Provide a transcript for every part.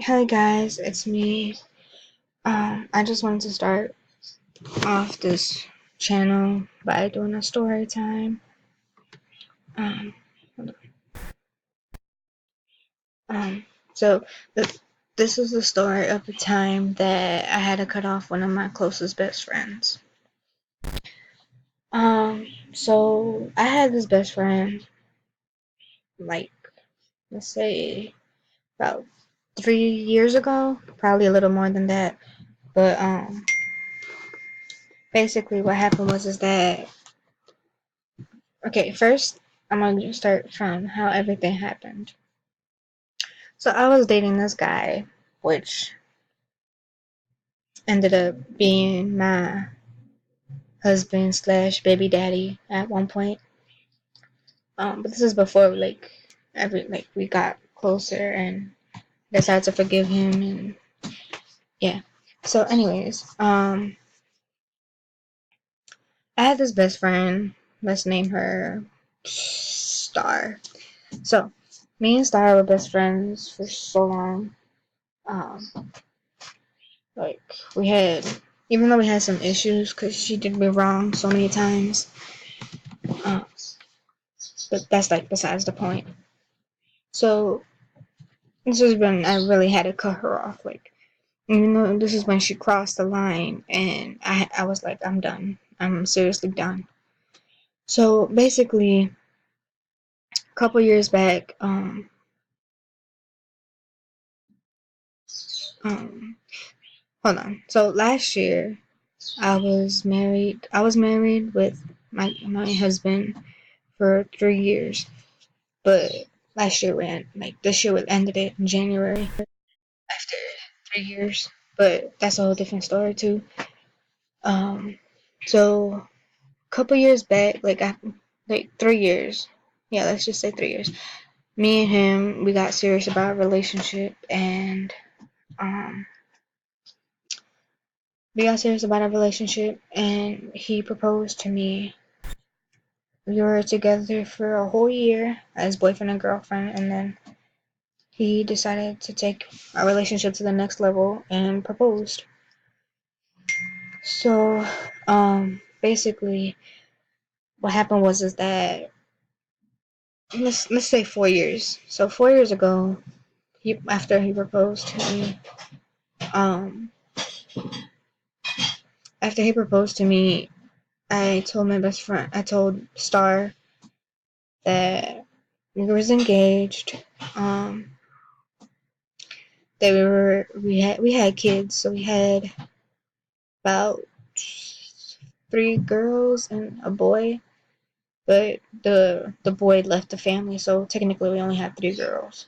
Hey guys, it's me. I just wanted to start off this channel by doing a story time. Um, um, so this is the story of the time that I had to cut off one of my closest best friends. So I had this best friend, like, let's say about 3 years ago, probably a little more than that. But basically what happened was is that okay, first I'm gonna start from how everything happened. So I was dating this guy, which ended up being my husband slash baby daddy at one point. But this is before we got closer and decided to forgive him and yeah. So anyways, I had this best friend. Let's name her Star. So me and Star were best friends for so long. Um, Like, we had, even though we had some issues, because she did me wrong so many times, uh, but that's like besides the point. So, this is when I really had to cut her off. Like, this is when she crossed the line, and I was like, I'm done. I'm seriously done. So, basically, a couple years back, um, hold on. So, last year, I was married. I was married with my husband for 3 years. But last year went like this year ended it in January after 3 years. But that's a whole different story too. Um, so a couple years back, like 3 years, yeah, let's just say 3 years. Me and him, we got serious about a relationship, and um, he proposed to me. We were together for a whole year as boyfriend and girlfriend, and then he decided to take our relationship to the next level and proposed. So, basically, what happened was is that let's say 4 years. So 4 years ago, after he proposed to me, um, after he proposed to me, I told Star that we was engaged, um, that we had kids, so we had about 3 girls and a boy. But the boy left the family, so technically we only had 3 girls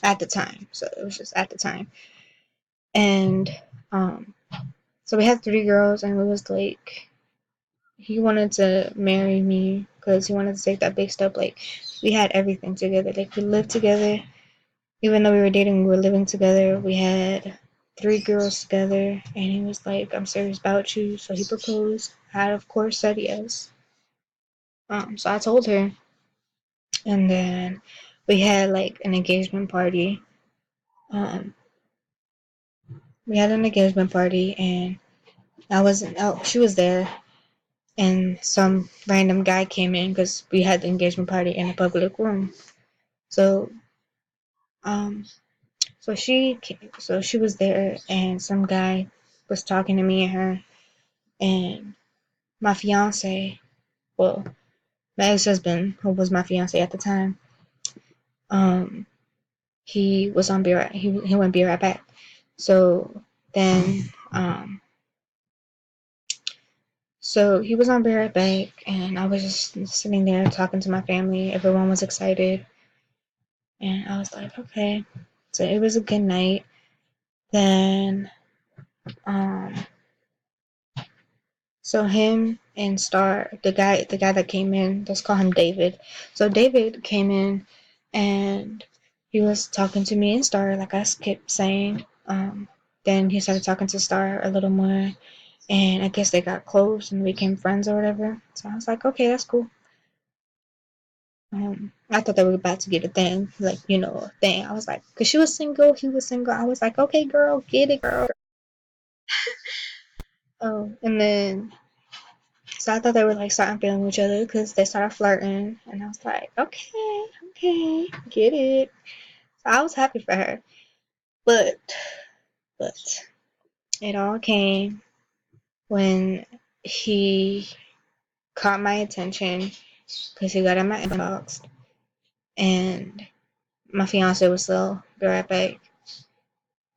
at the time. So it was just at the time, and um, so we had 3 girls, and it was like he wanted to marry me because he wanted to take that big step. Like we had everything together. Like we lived together, even though we were dating, we were living together. We had 3 girls together, and he was like, "I'm serious about you." So he proposed. I of course said yes. So I told her, and then we had like an engagement party. Um, we had an engagement party, and I wasn't. Oh, she was there, and some random guy came in because we had the engagement party in a public room. So, um, so she was there, and some guy was talking to me and her, and my fiance, well, my ex-husband, who was my fiance at the time, um, he was on be right. He went be right back. So then, so he was on Be Right Back, and I was just sitting there talking to my family. Everyone was excited, and I was like, okay. So it was a good night. Then, um, so him and Star, the guy that came in, let's call him David. So David came in, and he was talking to me and Star, like I kept saying. Then he started talking to Star a little more, and I guess they got close and became friends or whatever. So I was like, okay, that's cool. I thought they were about to get a thing, like, a thing. I was like, because she was single, he was single. I was like, okay, girl, get it, girl. And then, so I thought they were like starting feeling with each other because they started flirting. And I was like, okay, okay, get it. So I was happy for her. But, but, it all came when he caught my attention because he got in my inbox. And my fiance was still be right back.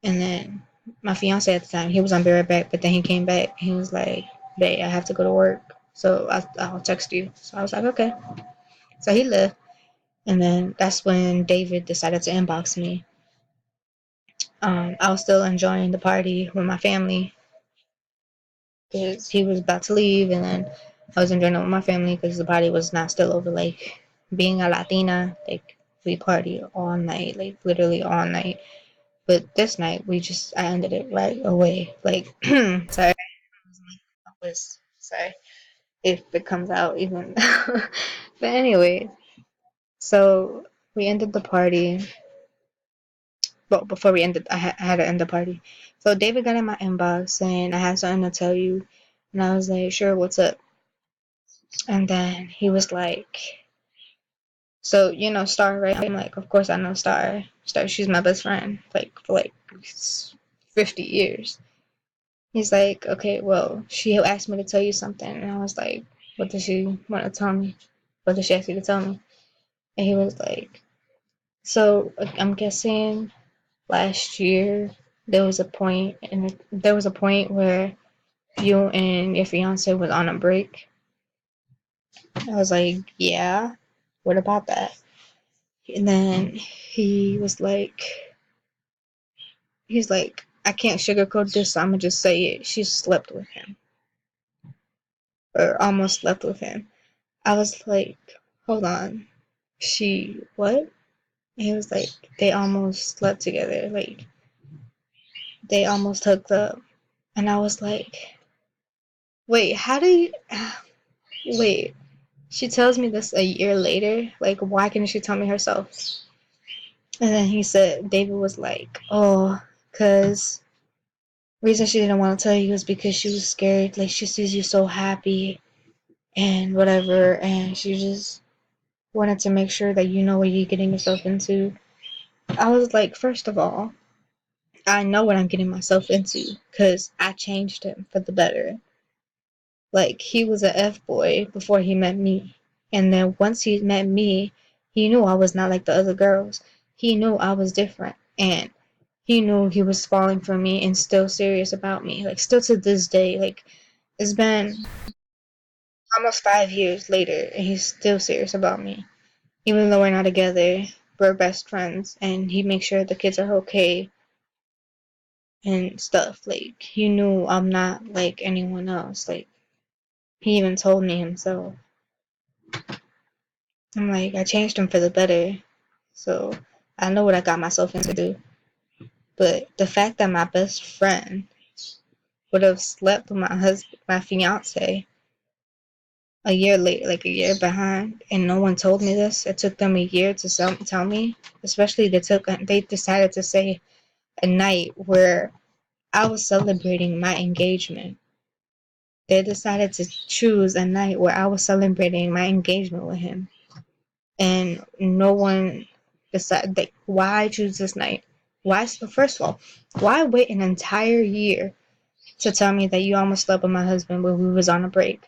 And then my fiance at the time, he was on be right back, but then he came back. He was like, babe, I have to go to work. So I'll text you. So I was like, okay. So he left. And then that's when David decided to inbox me. I was still enjoying the party with my family because he was about to leave. And then I was enjoying it with my family because the party was not still over. Like, being a Latina, like, we party all night, like, literally all night. But this night, I ended it right away. Like, sorry. I was sorry if it comes out even. But anyway, so we ended the party. Well, before we ended, I had to end the party. So David got in my inbox saying I had something to tell you, and I was like, sure, what's up? And then he was like, so Star, right? I'm like, of course I know Star. Star, she's my best friend, like for like 50 years. He's like, okay, well, she asked me to tell you something. And I was like, what does she want to tell me? What does she ask you to tell me? And he was like, so I'm guessing last year there was a point where you and your fiance was on a break. I was like, yeah, what about that? And then he's like, I can't sugarcoat this, so I'm gonna just say it. She slept with him, or almost slept with him. I was like, hold on. She, what? And he was like, they almost slept together. Like, they almost hooked up. And I was like, wait, how do you, wait, she tells me this a year later? Like, why couldn't she tell me herself? And then David was like, oh, because reason she didn't want to tell you is because she was scared. Like, she sees you so happy and whatever. And she just wanted to make sure that you know what you're getting yourself into. I was like, first of all, I know what I'm getting myself into because I changed him for the better. Like, he was a F boy before he met me. And then once he met me, he knew I was not like the other girls. He knew I was different. And he knew he was falling for me and still serious about me. Like, still to this day, like, it's been almost 5 years later and he's still serious about me. Even though we're not together, we're best friends. And he makes sure the kids are okay and stuff. Like, he knew I'm not like anyone else. Like, he even told me himself. I'm like, I changed him for the better. So I know what I got myself into. But the fact that my best friend would have slept with my fiance a year later, like a year behind, and no one told me this. It took them a year to tell me. Especially they decided to say a night where I was celebrating my engagement. They decided to choose a night where I was celebrating my engagement with him. And no one decided, like, why choose this night? First of all, why wait an entire year to tell me that you almost slept with my husband when we was on a break?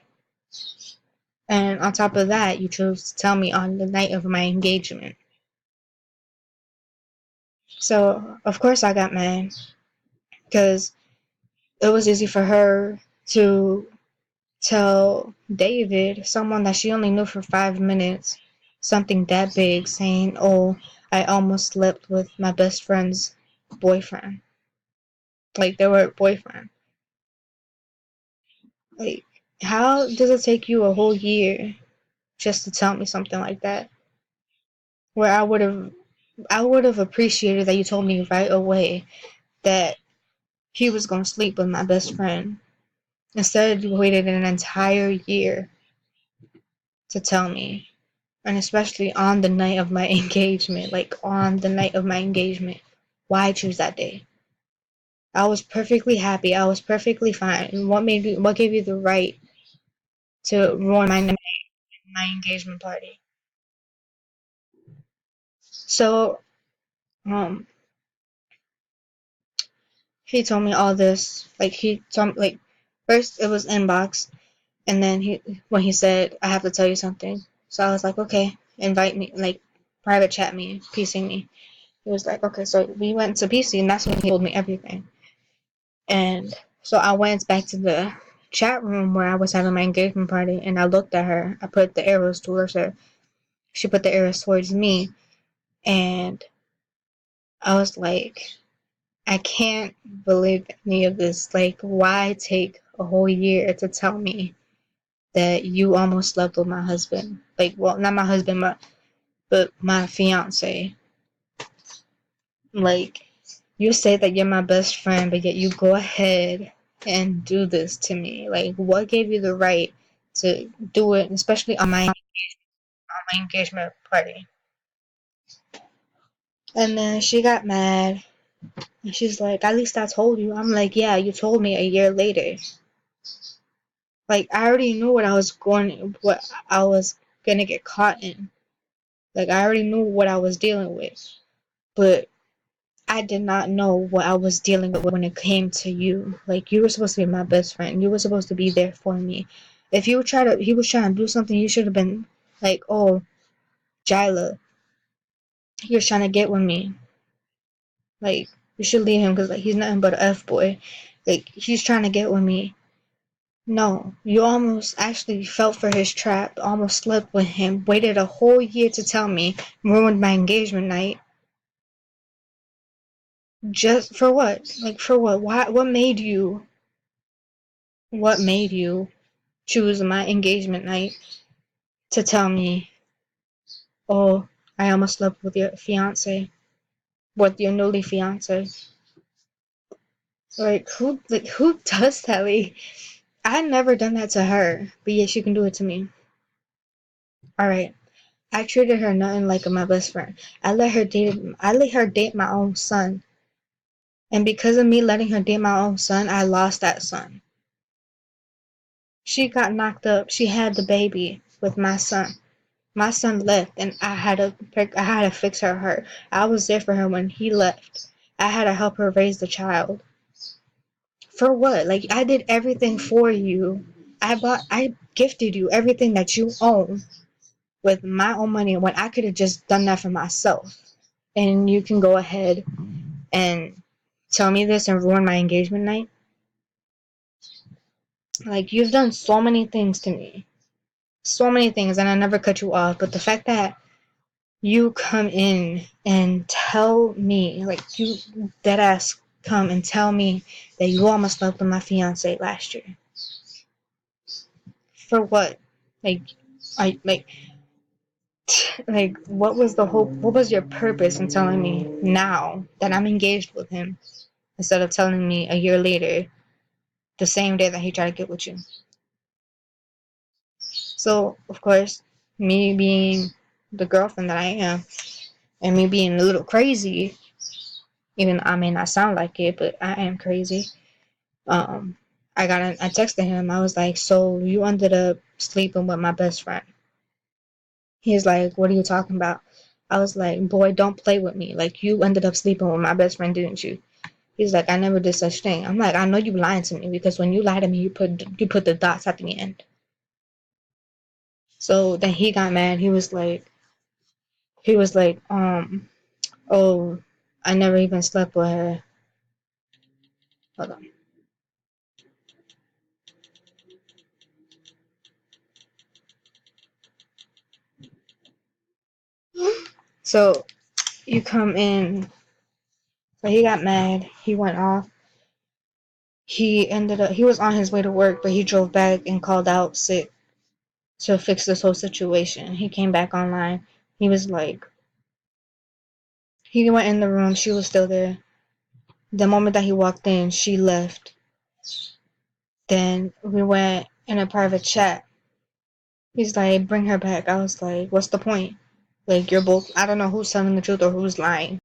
And on top of that, you chose to tell me on the night of my engagement. So, of course, I got mad because it was easy for her to tell David, someone that she only knew for 5 minutes, something that big, saying, oh, I almost slept with my best friend's boyfriend. Like, they were a boyfriend. Like, how does it take you a whole year just to tell me something like that? Where I would have appreciated that you told me right away that he was gonna sleep with my best friend. Instead, you waited an entire year to tell me. And especially on the night of my engagement, like on the night of my engagement. Why choose that day? I was perfectly happy. I was perfectly fine. And what gave you the right to ruin my engagement party? So, um, he told me all this. Like he told me, like, first it was inbox, and then when he said I have to tell you something. So I was like, okay, invite me, like private chat me, PC me. He was like, okay, so we went to PC, and that's when he told me everything. And so I went back to the chat room where I was having my engagement party, and I looked at her. I put the arrows towards her. She put the arrows towards me, and I was like, I can't believe any of this. Like, why take a whole year to tell me that you almost slept with my husband? Like, well, not my husband, but my fiance. Like, you say that you're my best friend, but yet you go ahead and do this to me. Like, what gave you the right to do it, especially on my engagement party? And then she got mad, and she's like, "At least I told you." I'm like, "Yeah, you told me a year later." Like, I already knew what I was gonna get caught in. Like, I already knew what I was dealing with, but I did not know what I was dealing with when it came to you. Like, you were supposed to be my best friend. You were supposed to be there for me. If he was trying to do something, you should have been like, "Oh, Jila, he was trying to get with me. Like, you should leave him because like he's nothing but a f boy. Like, he's trying to get with me." No, you almost actually fell for his trap, almost slept with him, waited a whole year to tell me, ruined my engagement night. Just for what? Like, for what? Why? What made you choose my engagement night to tell me, "Oh, I almost slept with your fiance, with your newly fiance"? Who does that? Like, I never done that to her, but yet she can do it to me. All right. I treated her nothing like my best friend. I let her date my own son. And because of me letting her date my own son, I lost that son. She got knocked up. She had the baby with my son. My son left, and I had to fix her heart. I was there for her when he left. I had to help her raise the child. For what? Like, I did everything for you. I gifted you everything that you own with my own money when I could have just done that for myself. And you can go ahead and tell me this and ruin my engagement night? Like, you've done so many things to me. So many things, and I never cut you off. But the fact that you come in and tell me, like, you dead ass come and tell me that you almost slept with my fiance last year. For what? Like, I, like, like, what was your purpose in telling me now that I'm engaged with him instead of telling me a year later, the same day that he tried to get with you? So, of course, me being the girlfriend that I am, and me being a little crazy, even I may not sound like it, but I am crazy. Um, I texted him. I was like, "So you ended up sleeping with my best friend?" He's like, "What are you talking about?" I was like, "Boy, don't play with me. Like, you ended up sleeping with my best friend, didn't you?" He's like, "I never did such thing." I'm like, "I know you lying to me because when you lie to me, you put the dots at the end." So then he got mad. He was like, "Oh, I never even slept with her." Hold on. So you come in. So he got mad. He went off. He was on his way to work, but he drove back and called out sick to fix this whole situation. He came back online. He was like, he went in the room. She was still there. The moment that he walked in, she left. Then we went in a private chat. He's like, bring her back. I was like, what's the point? Like, you're both, I don't know who's telling the truth or who's lying.